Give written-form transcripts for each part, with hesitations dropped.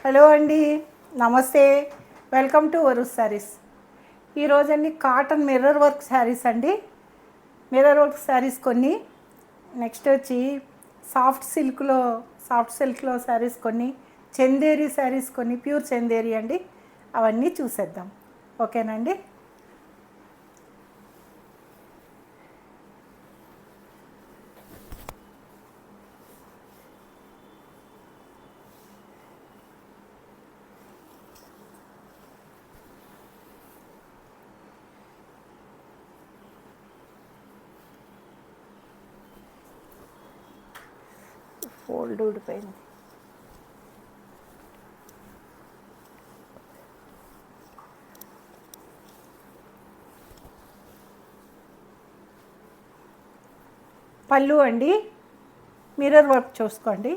Hello అండి, నమస్తే. Welcome to Varus Sarees. ఈరోజు అన్ని కాటన్ మిర్రర్ వర్క్ శారీస్ అండి. మిర్రర్ వర్క్ శారీస్ కొన్ని, నెక్స్ట్ వచ్చి సాఫ్ట్ సిల్క్లో శారీస్ కొన్ని, చందేరి శారీస్ కొన్ని, ప్యూర్ చందేరి అండి. అవన్నీ చూసేద్దాం, ఓకేనండి. ఫోల్డ్ ఊడిపోయింది. పళ్ళు అండి, మిర్రర్ వర్క్ చూసుకోండి.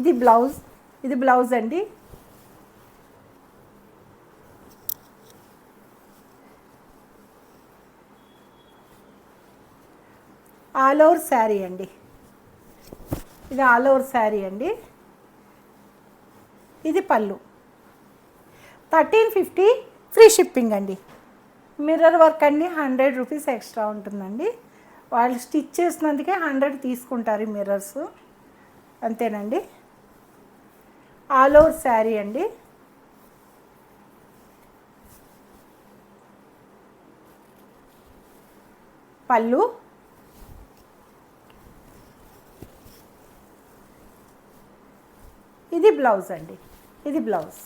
ఇది బ్లౌజ్ అండి. ఆల్ ఓవర్ శారీ అండి. ఇది ఆల్ ఓవర్ శారీ అండి. ఇది పళ్ళు. 1350 ఫ్రీ షిప్పింగ్ అండి. మిర్రర్ వర్క్ అండి 100 రూపీస్ ఎక్స్ట్రా ఉంటుందండి. వాళ్ళు స్టిచ్ చేసినందుకే 100 తీసుకుంటారు ఈ మిర్రర్స్, అంతేనండి. ఆల్ ఓవర్ శారీ అండి. పళ్ళు, ఇది బ్లౌజ్ అండి. ఇది బ్లౌజ్.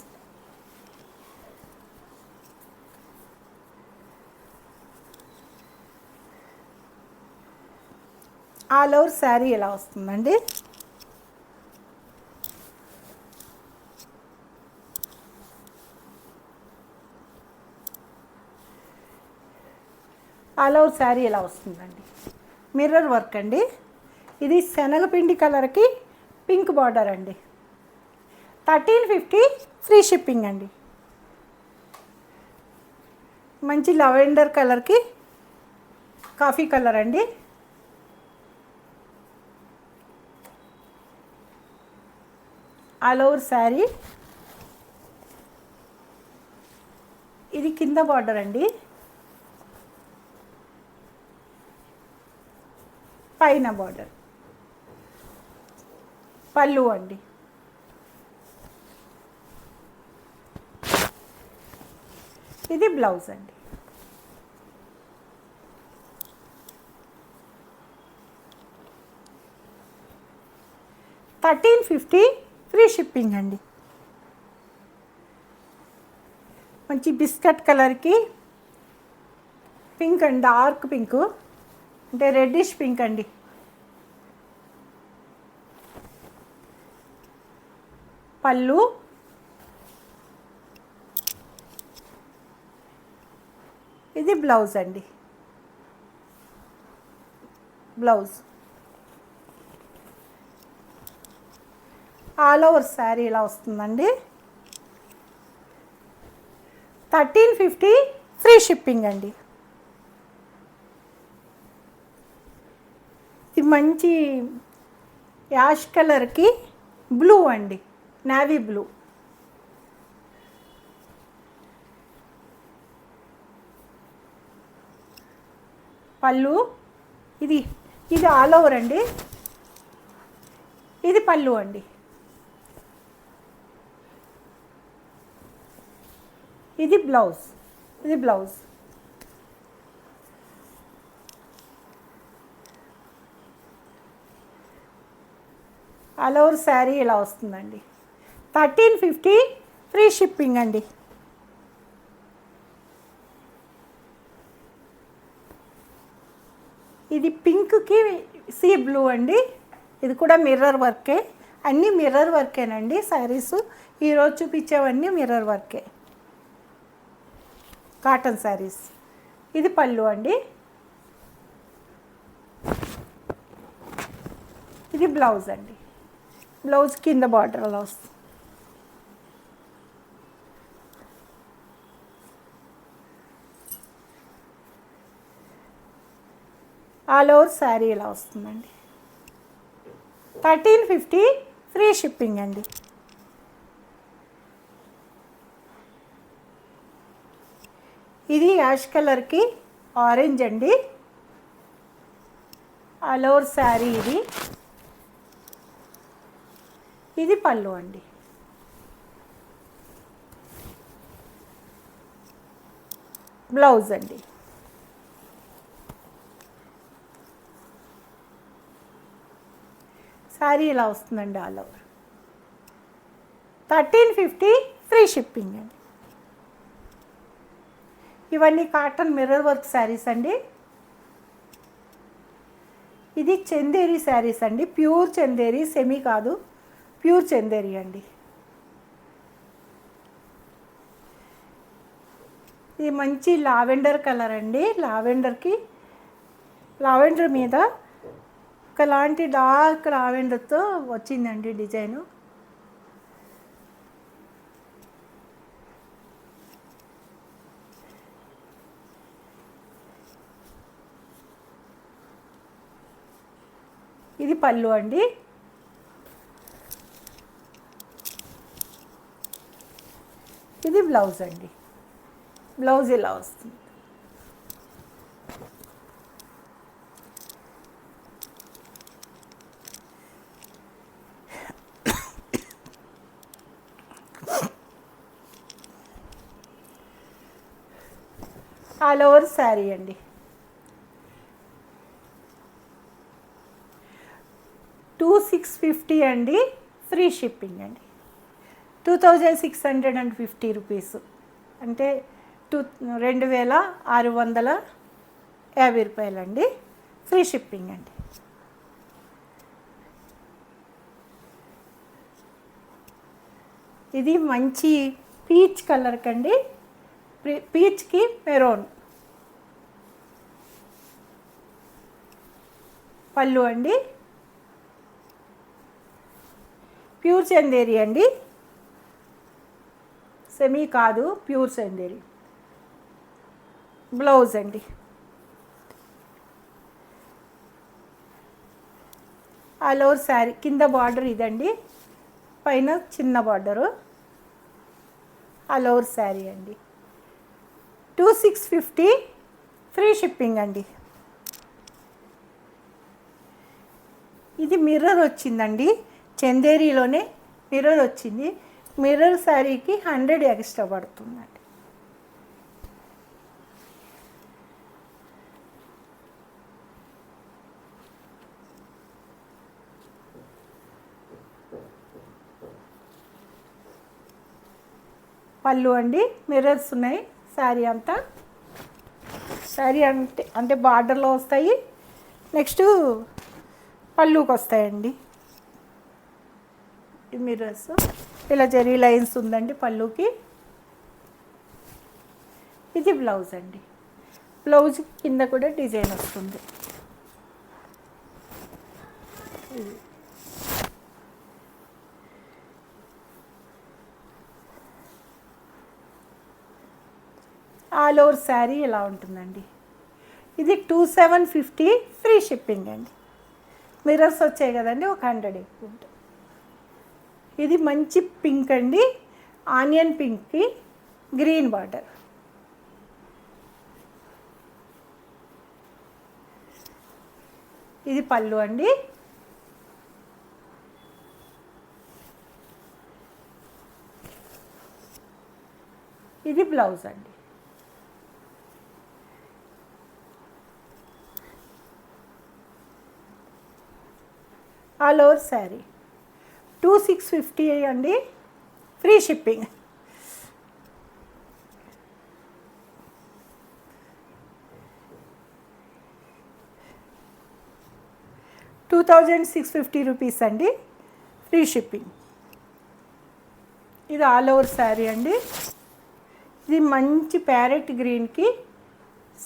ఆల్ ఓవర్ శారీ ఎలా వస్తుందండి. ఆల్ ఓవర్ శారీ ఎలా వస్తుందండి. మిర్రర్ వర్క్ అండి. ఇది శనగపిండి కలర్కి పింక్ బార్డర్ అండి. 1350 ఫ్రీ షిప్పింగ్ అండి. మంచి లవెండర్ కలర్కి కాఫీ కలర్ అండి. All over sari. ఇది కింద బార్డర్ అండి, పైన బార్డర్. పళ్ళు అండి. ఇది బ్లౌజ్ అండి. $1350 ఫ్రీ షిప్పింగ్ అండి. మంచి బిస్కెట్ కలర్కి పింక్ అండి, డార్క్ పింక్ అంటే రెడ్డిష్ పింక్ అండి. పళ్ళు, ఇది బ్లౌజ్ అండి. బ్లౌజ్. ఆల్ ఓవర్ శారీ ఇలా వస్తుందండి. 1350 ఫ్రీ షిప్పింగ్ అండి. ఇది మంచి యాష్ కలర్కి బ్లూ అండి, నేవీ బ్లూ. పళ్ళు, ఇది ఆల్ ఓవర్ అండి. ఇది పళ్ళు అండి. ఇది బ్లౌజ్. ఇది బ్లౌజ్. ఆల్ ఓవర్ శారీ ఇలా వస్తుందండి. 1350 ఫ్రీ షిప్పింగ్ అండి. ఇది పింక్కి సీ బ్లూ అండి. ఇది కూడా మిర్రర్ వర్కే. అన్నీ మిర్రర్ వర్కేనండి శారీస్. ఈరోజు చూపించేవన్నీ మిర్రర్ వర్కే, కాటన్ శారీస్. ఇది పళ్ళు అండి. ఇది బ్లౌజ్ అండి. బ్లౌజ్ కింద బార్డర్ అలా వస్తుంది. ఆల్ ఓవర్ శారీ ఇలా వస్తుందండి. 1350 ఫ్రీ షిప్పింగ్ అండి. ఇది యాష్ కలర్కి ఆరెంజ్ అండి. ఆల్ ఓవర్ శారీ ఇది పళ్ళు అండి. బ్లౌజ్ అండి. శారీ ఇలా వస్తుందండి ఆల్ ఓవర్. 1350 ఫ్రీ షిప్పింగ్ అండి. ఇవన్నీ కాటన్ మిర్రర్ వర్క్ శారీస్ అండి. ఇది చందేరి శారీస్ అండి. ప్యూర్ చందేరి, సెమీ కాదు, ప్యూర్ చందేరి అండి. ఇది మంచి లావెండర్ కలర్ అండి. లావెండర్ మీద ఒకలాంటి డార్క్ లావెండర్తో వచ్చిందండి డిజైను. ఇది పళ్ళు అండి. ఇది బ్లౌజ్ అండి. బ్లౌజ్ ఇలా వస్తుంది. ఆల్ ఓవర్ శారీ అండి. 2650 అండి. ఫ్రీ షిప్పింగ్ అండి. 2650 రూపీస్ అంటే 2650 రూపాయలండి. ఫ్రీ షిప్పింగ్ అండి. ఇది మంచి పీచ్ కలర్ కండి. పీచ్కి మెరూన్ పళ్ళు అండి. ప్యూర్ చందేరి అండి. సెమీ కాదు, ప్యూర్ చందేరి. బ్లౌజ్ అండి. ఆల్ ఓవర్ శారీ కింద బార్డర్ ఇదండి, పైన చిన్న బార్డరు. ఆల్ ఓవర్ శారీ అండి. 2650 ఫ్రీ షిప్పింగ్ అండి. ఇది మిర్రర్ వచ్చిందండి. చందేరిలోనే మిర్రర్ వచ్చింది. మిర్రర్ శారీకి 100 ఎక్స్ట్రా పడుతుందండి. పళ్ళు అండి. మిర్రర్స్ ఉన్నాయి శారీ అంతా. శారీ అంటే బార్డర్లో వస్తాయి. నెక్స్ట్ పళ్ళుకి వస్తాయండి ఈ మిర్రర్స్. ఇలా జరీ లైన్స్ ఉందండి పళ్ళుకి. ఇది బ్లౌజ్ అండి. బ్లౌజ్ కింద కూడా డిజైన్ వస్తుంది. ఆల్ ఓవర్ శారీ ఇలా ఉంటుందండి. ఇది 2750 ఫ్రీ షిప్పింగ్ అండి. మిర్రర్స్ వచ్చాయి కదండి, ఒక 100 ఎక్కువ ఉంటుంది. ఇది మంచి పింక్ అండి. ఆనియన్ పింక్కి గ్రీన్ బార్డర్. ఇది పళ్ళు అండి. ఇది బ్లౌజ్ అండి. ఆల్ ఓవర్ శారీ 2650 అండి. Free shipping. ₹2650 అండి. Free shipping. ఇది ఆల్ ఓవర్ శారీ అండి. ఇది మంచి ప్యారెట్ గ్రీన్కి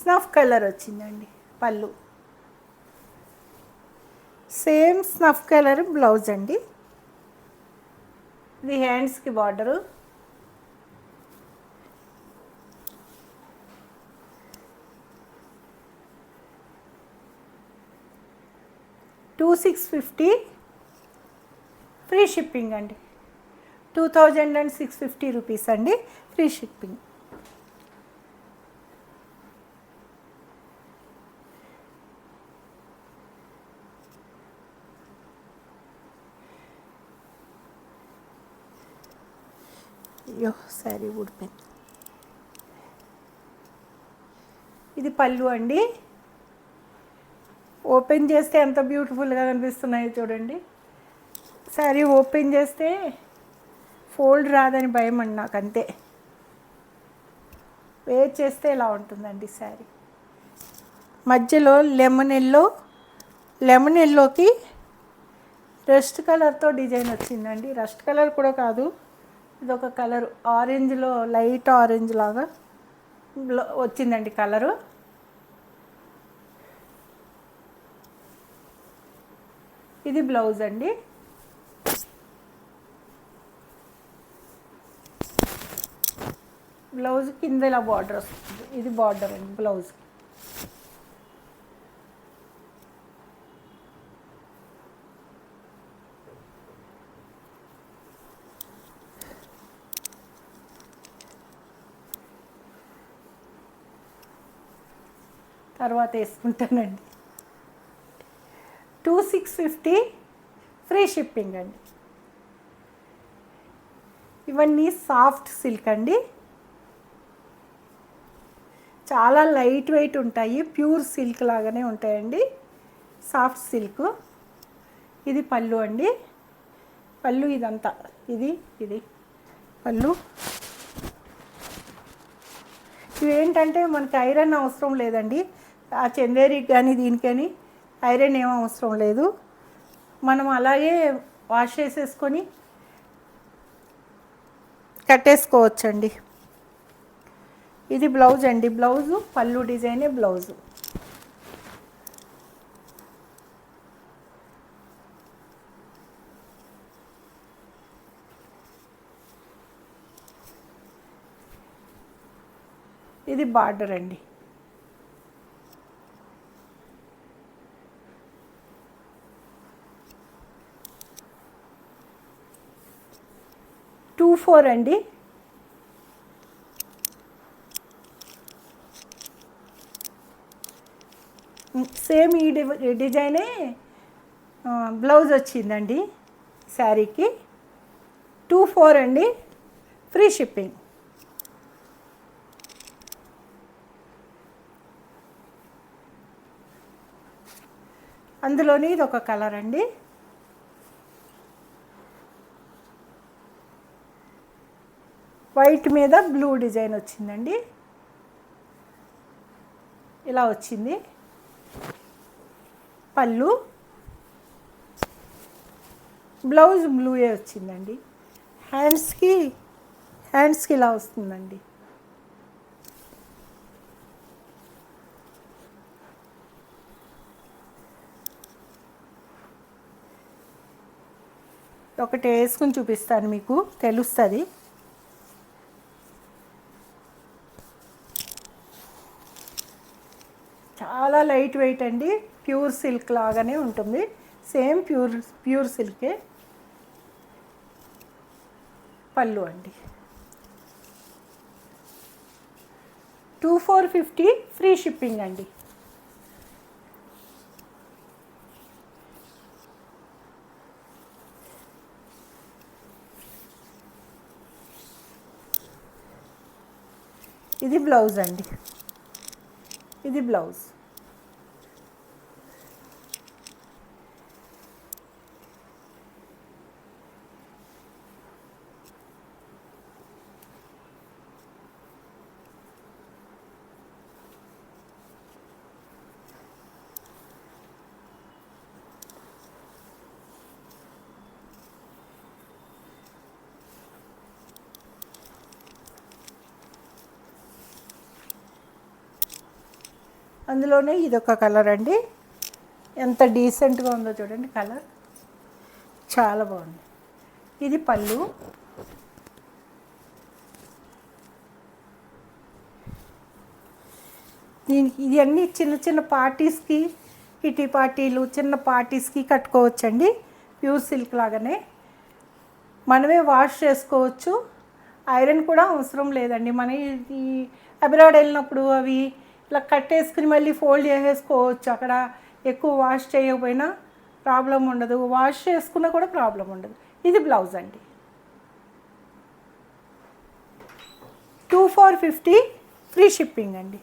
స్నఫ్ కలర్ వచ్చిందండి పళ్ళు. సేమ్ స్నఫ్ కలర్ బ్లౌజ్ అండి. ఇది హ్యాండ్స్కి బార్డరు. $2650 ఫ్రీ షిప్పింగ్ అండి. 2650 రూపీస్ అండి, ఫ్రీ షిప్పింగ్. అయ్యో శారీ ఊడిపోయింది. ఇది పళ్ళు అండి. ఓపెన్ చేస్తే ఎంత బ్యూటిఫుల్గా కనిపిస్తున్నాయో చూడండి. శారీ ఓపెన్ చేస్తే ఫోల్డ్ రాదని భయం అండి నాకు, అంతే. వేర్ చేస్తే ఇలా ఉంటుందండి శారీ. మధ్యలో లెమన్ ఎల్లోకి రస్ట్ కలర్తో డిజైన్ వచ్చిందండి. రస్ట్ కలర్ కూడా కాదు, ఇదొక కలర్ ఆరెంజ్లో, లైట్ ఆరెంజ్ లాగా వచ్చిందండి కలరు. ఇది బ్లౌజ్ అండి. బ్లౌజ్ కింద ఇలా బార్డర్ వస్తుంది. ఇది బార్డర్ అండి బ్లౌజ్. తర్వాత వేసుకుంటానండి. 2650 ఫ్రీ షిప్పింగ్ అండి. ఇవన్నీ సాఫ్ట్ సిల్క్ అండి, చాలా లైట్ వెయిట్ ఉంటాయి. ప్యూర్ సిల్క్ లాగానే ఉంటాయండి, సాఫ్ట్ సిల్క్. ఇది పళ్ళు అండి. పళ్ళు ఇదంతా, ఇది పళ్ళు. ఇవేంటంటే మనకి ఐరన్ అవసరం లేదండి. ఆ చందేరికి కానీ దీనికని ఐరన్ ఏం అవసరం లేదు. మనం అలాగే వాష్ చేసేసుకొని కట్టేసుకోవచ్చండి. ఇది బ్లౌజ్ అండి. బ్లౌజు పళ్ళు డిజైనే బ్లౌజు. ఇది బార్డర్ అండి. టూ 4 అండి. సేమ్ ఈ డిజైనే బ్లౌజ్ వచ్చిందండి శారీకి. 24 అండి, ఫ్రీ షిప్పింగ్. అందులోని ఇది ఒక కలర్ అండి. వైట్ మీద బ్లూ డిజైన్ వచ్చిందండి. ఇలా వచ్చింది పళ్ళు. బ్లౌజ్ బ్లూయే వచ్చిందండి. హ్యాండ్స్కి ఇలా వస్తుందండి. ఒకటి వేసుకుని చూపిస్తాను, మీకు తెలుస్తుంది. చాలా లైట్ వెయిట్ అండి, ప్యూర్ సిల్క్ లాగానే ఉంటుంది. సేమ్ ప్యూర్ సిల్కే. పళ్ళు అండి. 2450 ఫ్రీ షిప్పింగ్ అండి. ఇది బ్లౌజ్ అండి. ఇది బ్లౌజ్. అందులోనే ఇదొక కలర్ అండి. ఎంత డీసెంట్గా ఉందో చూడండి కలర్, చాలా బాగుంది. ఇది పళ్ళు. దీనికి ఇది అన్నీ చిన్న చిన్న పార్టీస్కి, కిటీ పార్టీలు, చిన్న పార్టీస్కి కట్టుకోవచ్చండి. ప్యూర్ సిల్క్ లాగానే మనమే వాష్ చేసుకోవచ్చు. ఐరన్ కూడా అవసరం లేదండి. మన ఈ అబ్రాడ్ వెళ్ళినప్పుడు అవి ఇలా కట్టేసుకుని మళ్ళీ ఫోల్డ్ చేసేసుకోవచ్చు. అక్కడ ఎక్కువ వాష్ చేయకపోయినా ప్రాబ్లం ఉండదు, వాష్ చేసుకున్నా కూడా ప్రాబ్లం ఉండదు. ఇది బ్లౌజ్ అండి. 2450 ఫ్రీ షిప్పింగ్ అండి.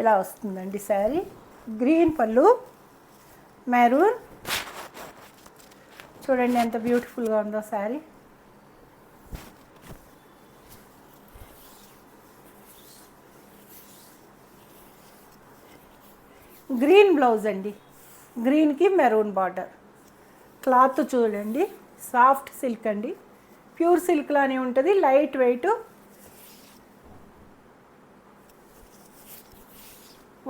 ఇలా వస్తుందండి శారీ. గ్రీన్ పళ్ళు, మెరూన్. చూడండి ఎంత బ్యూటిఫుల్గా ఉందో శారీ. గ్రీన్ బ్లౌజ్ అండి. గ్రీన్కి మెరూన్ బార్డర్. క్లాత్ చూడండి, సాఫ్ట్ సిల్క్ అండి, ప్యూర్ సిల్క్ లానే ఉంటుంది, లైట్ వెయిట్,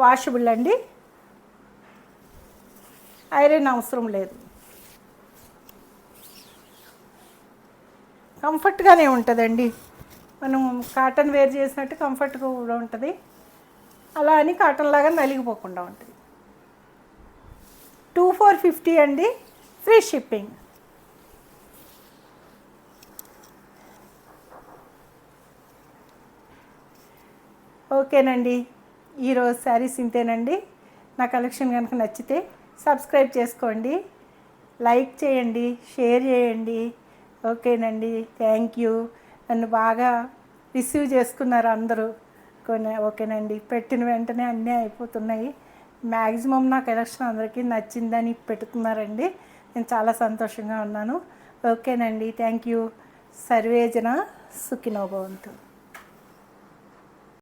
వాషబుల్ అండి. ఐరన్ అవసరం లేదు. కంఫర్ట్గానే ఉంటుందండి. మనం కాటన్ వేర్ చేసినట్టు కంఫర్ట్గా కూడా ఉంటుంది. అలా అని కాటన్ లాగా నలిగిపోకుండా ఉంటుంది. 2450 అండి, ఫ్రీ షిప్పింగ్. ఓకేనండి, ఈరోజు శారీస్ ఇంతేనండి. నా కలెక్షన్ కనుక నచ్చితే సబ్స్క్రైబ్ చేసుకోండి, లైక్ చేయండి, షేర్ చేయండి. ఓకేనండి, థ్యాంక్ యూ. నన్ను బాగా రిసీవ్ చేసుకున్నారు అందరూ. ఓకేనండి, పెట్టిన వెంటనే అన్నీ అయిపోతున్నాయి. మ్యాక్సిమం నా కలెక్షన్ అందరికీ నచ్చిందని పెట్టుకున్నారండి. నేను చాలా సంతోషంగా ఉన్నాను. ఓకేనండి, థ్యాంక్ యూ. సర్వేజన సుఖినో భవంతు.